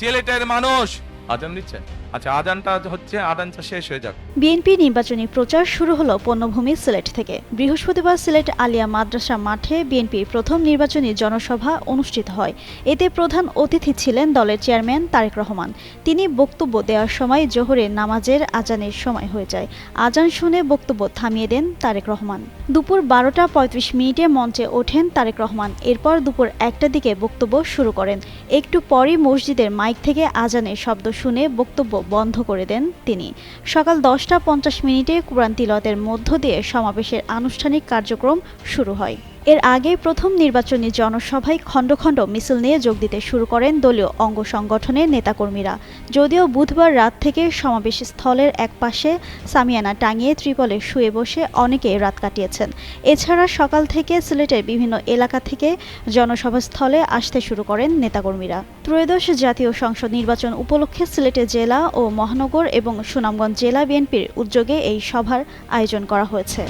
সিলেটের মানুষ আজান দিচ্ছে। আচ্ছা, আজানটা হচ্ছে, আজানটা শেষ হয়ে যাক। বিএনপি নির্বাচনী প্রচার শুরু হলো পণ্যভূমি সিলেট থেকে। বৃহস্পতিবার সিলেট আলিয়া মাদ্রাসা মাঠে বিএনপির প্রথম নির্বাচনী জনসভা অনুষ্ঠিত হয়। এতে প্রধান অতিথি ছিলেন দলের চেয়ারম্যান তারেক রহমান। তিনি বক্তব্য দেওয়ার সময় জোহরের নামাজের আজানের সময় হয়ে যায়। আজান শুনে বক্তব্য থামিয়ে দেন তারেক রহমান। দুপুর 12:35 মঞ্চে ওঠেন তারেক রহমান। এরপর দুপুর 1টার দিকে বক্তব্য শুরু করেন। একটু পরই মসজিদের মাইক থেকে আজানের শব্দ শুনে বক্তব্য বন্ধ করে দেন তিনি। সকাল 10:50 কুরআন তিলাওয়াতের মধ্য দিয়ে সমাবেশের আনুষ্ঠানিক কার্যক্রম শুরু হয়। এর আগে প্রথম নির্বাচনী জনসভায় খণ্ড খণ্ড মিছিল নিয়ে যোগ দিতে শুরু করেন দলীয় অঙ্গ সংগঠনের নেতাকর্মীরা। যদিও বুধবার রাত থেকে সমাবেশ স্থলের একপাশে সামিয়ানা টাঙিয়ে ত্রিপলে শুয়ে বসে অনেকে রাত কাটিয়েছেন। এছাড়া সকাল থেকে সিলেটের বিভিন্ন এলাকা থেকে জনসভাস্থলে আসতে শুরু করেন নেতাকর্মীরা। ত্রয়োদশ জাতীয় সংসদ নির্বাচন উপলক্ষে সিলেটে জেলা ও মহানগর এবং সুনামগঞ্জ জেলা বিএনপির উদ্যোগে এই সভার আয়োজন করা হয়েছে।